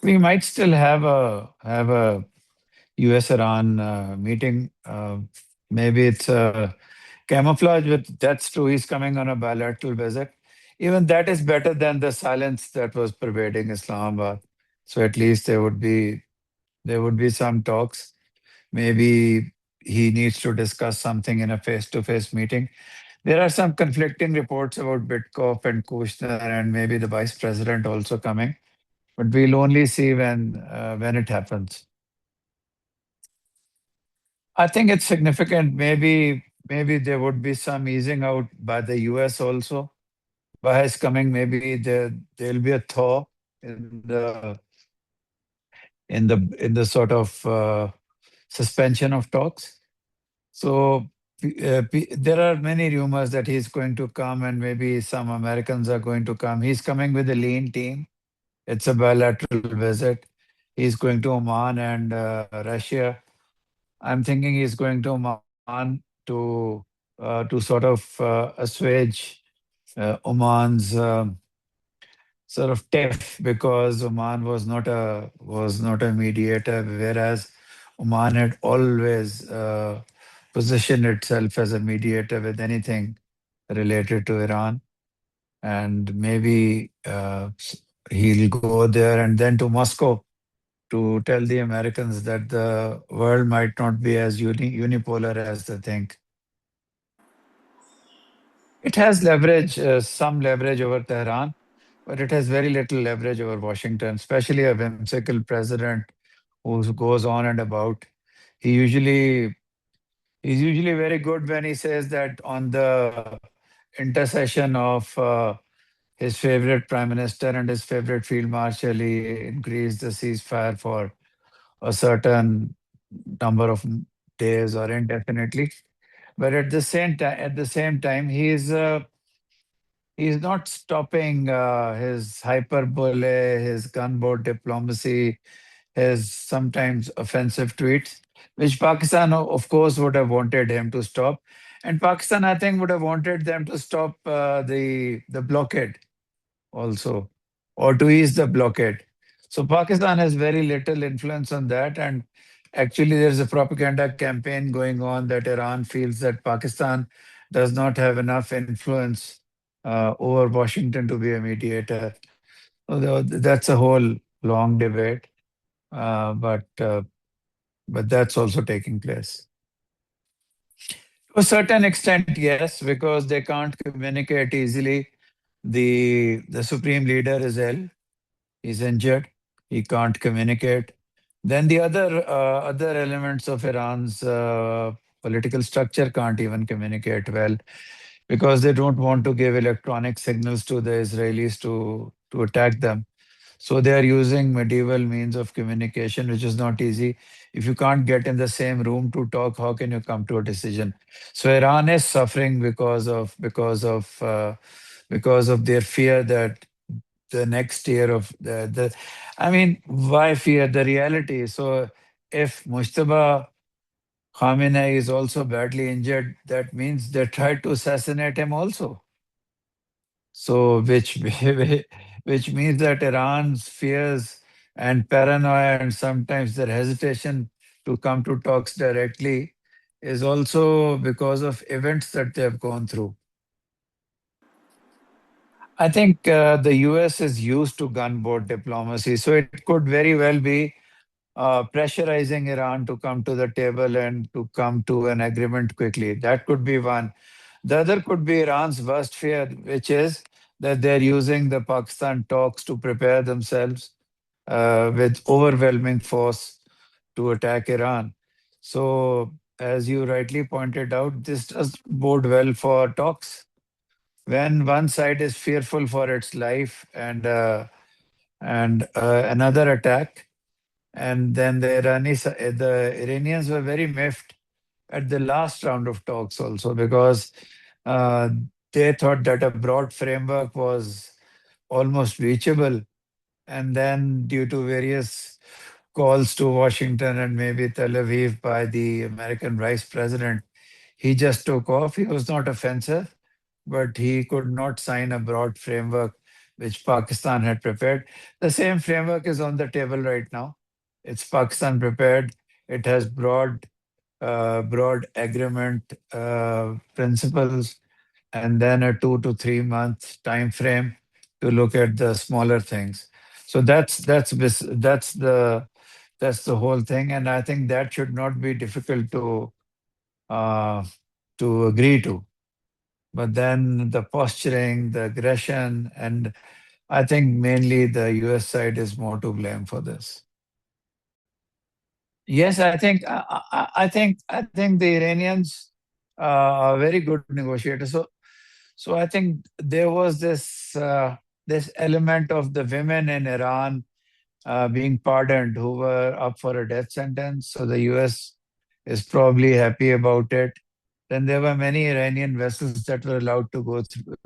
We might still have a U.S.-Iran meeting. Maybe it's a camouflage, but that's true. He's coming on a bilateral visit. Even that is better than the silence that was pervading Islamabad. So at least there would be some talks. Maybe he needs to discuss something in a face-to-face meeting. There are some conflicting reports about Bitkov and Kushner and maybe the vice president also coming, but we'll only see when it happens. I think it's significant. Maybe there would be some easing out by the US also. By his coming, maybe there'll be a thaw in the sort of suspension of talks. So there are many rumors that he's going to come, and maybe some Americans are going to come. He's coming with a lean team. It's a bilateral visit. He's going to Oman and Russia. I'm thinking he's going to Oman to sort of assuage Oman's sort of tiff, because Oman was not a mediator, whereas Oman had always positioned itself as a mediator with anything related to Iran, and maybe he'll go there and then to Moscow to tell the Americans that the world might not be as unipolar as they think. It has leverage, some leverage over Tehran, but it has very little leverage over Washington, especially a whimsical president who goes on and about. He usually he's usually very good when he says that on the intercession of his favorite prime minister and his favorite field marshal, he increased the ceasefire for a certain number of days or indefinitely. But at the same time, he's not stopping his hyperbole, his gunboat diplomacy, his sometimes offensive tweets, which Pakistan, of course, would have wanted him to stop. And Pakistan, I think, would have wanted them to stop the blockade also, or to ease the blockade. So Pakistan has very little influence on that. And actually, there's a propaganda campaign going on that Iran feels that Pakistan does not have enough influence over Washington to be a mediator. Although that's a whole long debate, but that's also taking place. To a certain extent, yes, because they can't communicate easily. The supreme leader is ill. He's injured. He can't communicate. Then the other elements of Iran's political structure can't even communicate well, because they don't want to give electronic signals to the Israelis to attack them. So they are using medieval means of communication, which is not easy. If you can't get in the same room to talk, how can you come to a decision? So Iran is suffering because of their fear that the next year of the I mean, why fear the reality? So if Mujtaba Khamenei is also badly injured, that means they tried to assassinate him also. So which means that Iran's fears and paranoia and sometimes their hesitation to come to talks directly is also because of events that they have gone through. I think the US is used to gunboat diplomacy, so it could very well be pressurizing Iran to come to the table and to come to an agreement quickly. That could be one. The other could be Iran's worst fear, which is that they're using the Pakistan talks to prepare themselves with overwhelming force to attack Iran. So, as you rightly pointed out, this does bode well for talks. When one side is fearful for its life and another attack, and then the Iranians were very miffed at the last round of talks also, because uh, they thought that a broad framework was almost reachable. And then, due to various calls to Washington and maybe Tel Aviv by the American vice president, he just took off. He was not offensive, but he could not sign a broad framework which Pakistan had prepared. The same framework is on the table right now. It's Pakistan prepared. It has broad agreement principles, and then a 2 to 3 month time frame to look at the smaller things. So that's the whole thing, and I think that should not be difficult uh, to agree to. But then the posturing, the aggression, and I think mainly the US side is more to blame for this. Yes, I think the Iranians are very good negotiators. So I think there was this element of the women in Iran being pardoned who were up for a death sentence. So the US is probably happy about it. Then there were many Iranian vessels that were allowed to go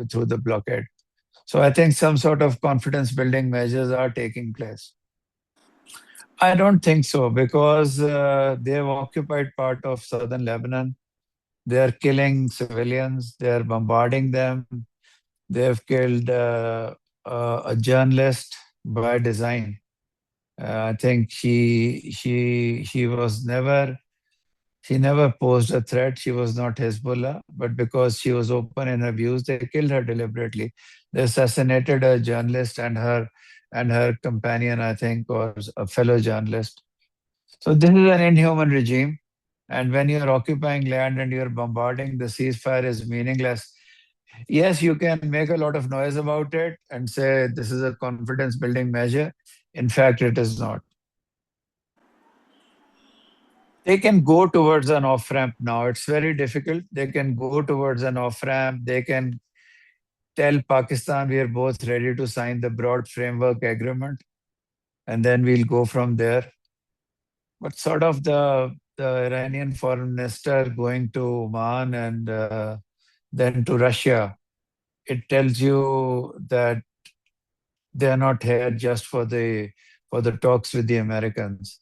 through the blockade. So I think some sort of confidence building measures are taking place. I don't think so because they have occupied part of southern Lebanon. They are killing civilians. They are bombarding them. They have killed a journalist by design. I think she never posed a threat. She was not Hezbollah, but because she was open in her views, they killed her deliberately. They assassinated a journalist and her companion, I think, or a fellow journalist. So this is an inhuman regime. And when you're occupying land and you're bombarding, the ceasefire is meaningless. Yes, you can make a lot of noise about it and say this is a confidence building measure. In fact, it is not. They can go towards an off ramp now. It's very difficult. They can go towards an off ramp. They can tell Pakistan we are both ready to sign the broad framework agreement, and then we'll go from there. But sort of the Iranian foreign minister going to Oman and then to Russia, it tells you that they are not here just for the talks with the Americans.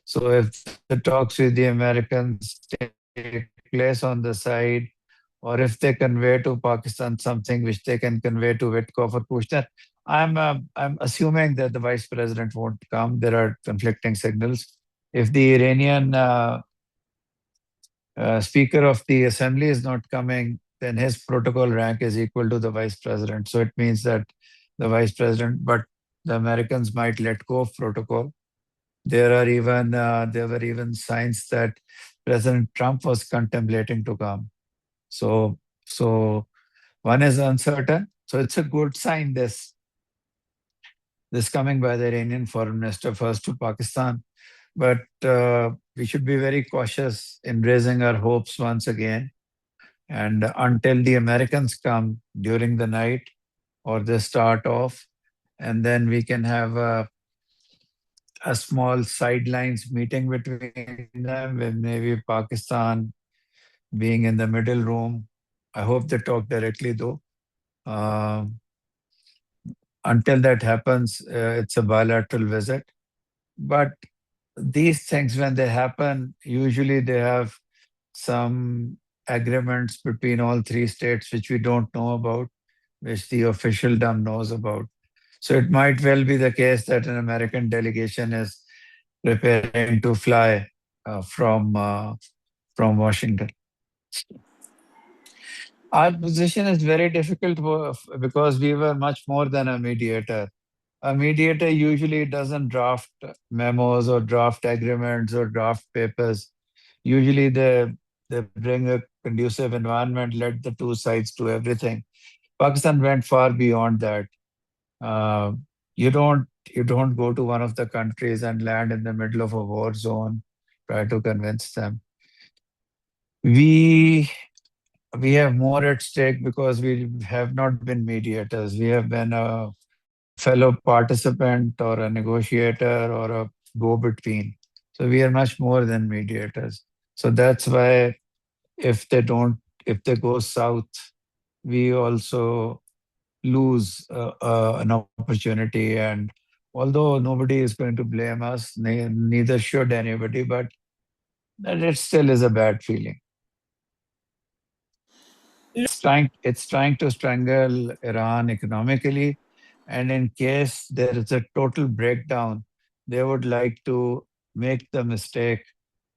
So if the talks with the Americans take place on the side, or if they convey to Pakistan something which they can convey to Witkoff or Kushner, I'm assuming that the vice president won't come. There are conflicting signals. If the Iranian Speaker of the Assembly is not coming, then his protocol rank is equal to the Vice President. So it means that the Vice President, but the Americans might let go of protocol. There were even signs that President Trump was contemplating to come. So one is uncertain. So it's a good sign this coming by the Iranian Foreign Minister first to Pakistan. But we should be very cautious in raising our hopes once again. And until the Americans come during the night or they start off, and then we can have a small sidelines meeting between them with maybe Pakistan being in the middle room. I hope they talk directly though. Uh, until that happens, it's a bilateral visit. But these things, when they happen, usually they have some agreements between all three states which we don't know about, which the officialdom knows about. So it might well be the case that an American delegation is preparing to fly from Washington. Our position is very difficult because we were much more than a mediator. A mediator usually doesn't draft memos or draft agreements or draft papers. Usually they bring a conducive environment, let the two sides do everything. Pakistan went far beyond that. Uh, you don't go to one of the countries and land in the middle of a war zone, try to convince them. We we have more at stake because we have not been mediators. We have been a fellow participant or a negotiator or a go-between. So we are much more than mediators. So that's why if they don't, if they go south, we also lose an opportunity. And although nobody is going to blame us, neither should anybody, but that it still is a bad feeling. It's trying to strangle Iran economically. And in case there is a total breakdown, they would like to make the mistake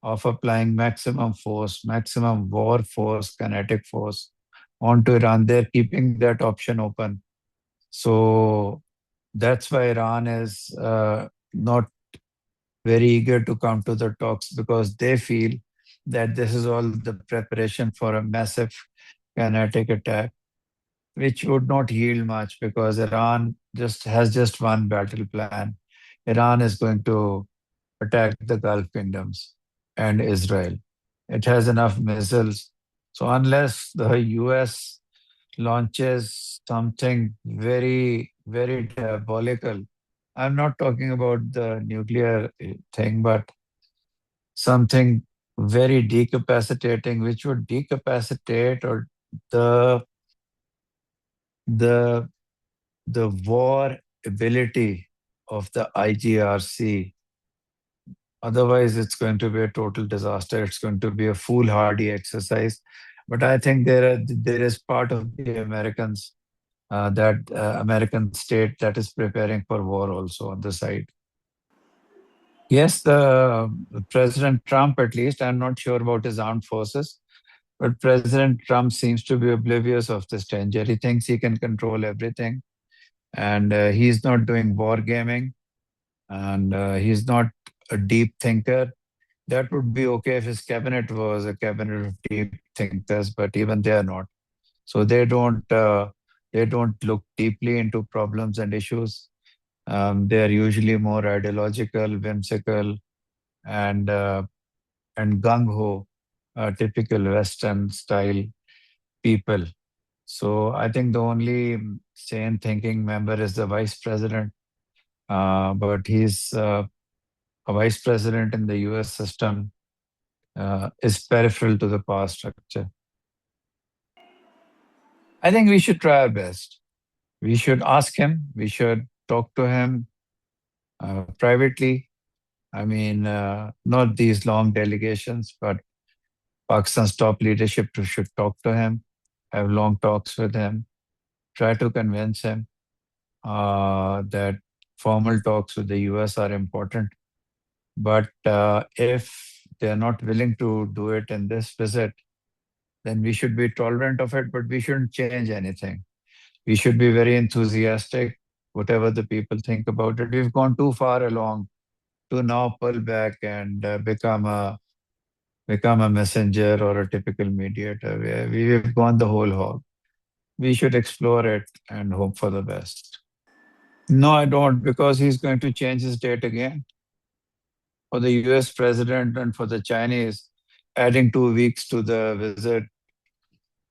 of applying maximum force, maximum war force, kinetic force onto Iran. They're keeping that option open. So that's why Iran is not very eager to come to the talks, because they feel that this is all the preparation for a massive kinetic attack, which would not yield much because Iran just has just one battle plan. Iran is going to attack the Gulf kingdoms and Israel. It has enough missiles. So unless the US launches something very, very diabolical, I'm not talking about the nuclear thing, but something very decapacitating, which would decapacitate or the the the war ability of the IGRC. Otherwise, it's going to be a total disaster. It's going to be a foolhardy exercise. But I think there is part of the Americans, that American state that is preparing for war also on the side. Yes, the President Trump, at least, I'm not sure about his armed forces, but President Trump seems to be oblivious of this danger. He thinks he can control everything, and he's not doing war gaming, and he's not a deep thinker. That would be okay if his cabinet was a cabinet of deep thinkers, but even they are not. So they don't look deeply into problems and issues. They are usually more ideological, whimsical, and gung ho, typical Western style people. So I think the only sane thinking member is the vice president, but he's a vice president in the US system is peripheral to the power structure. I think we should try our best. We should ask him, we should talk to him privately. I mean, not these long delegations, but Pakistan's top leadership should talk to him, have long talks with him, try to convince him that formal talks with the US are important. But if they're not willing to do it in this visit, then we should be tolerant of it, but we shouldn't change anything. We should be very enthusiastic, whatever the people think about it. We've gone too far along to now pull back and become a messenger or a typical mediator. We've gone the whole hog. We should explore it and hope for the best. No, I don't, because he's going to change his date again. For the US president and for the Chinese, adding 2 weeks to the visit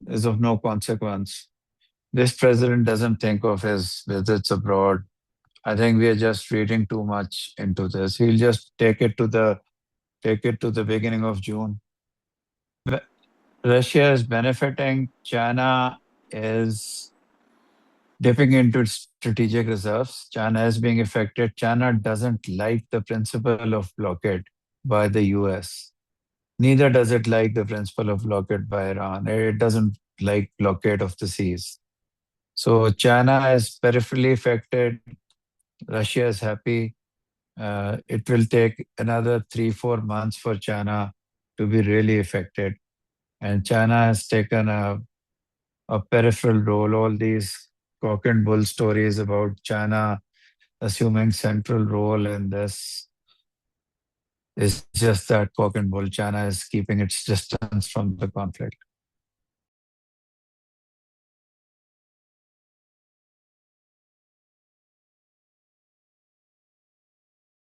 is of no consequence. This president doesn't think of his visits abroad. I think we are just reading too much into this. He'll just take it to the beginning of June. But Russia is benefiting. China is dipping into its strategic reserves. China is being affected. China doesn't like the principle of blockade by the US. Neither does it like the principle of blockade by Iran. It doesn't like blockade of the seas. So China is peripherally affected. Russia is happy. It will take another 3, 4 months for China to be really affected. And China has taken a peripheral role. All these cock and bull stories about China assuming central role in this is just that cock and bull. China is keeping its distance from the conflict.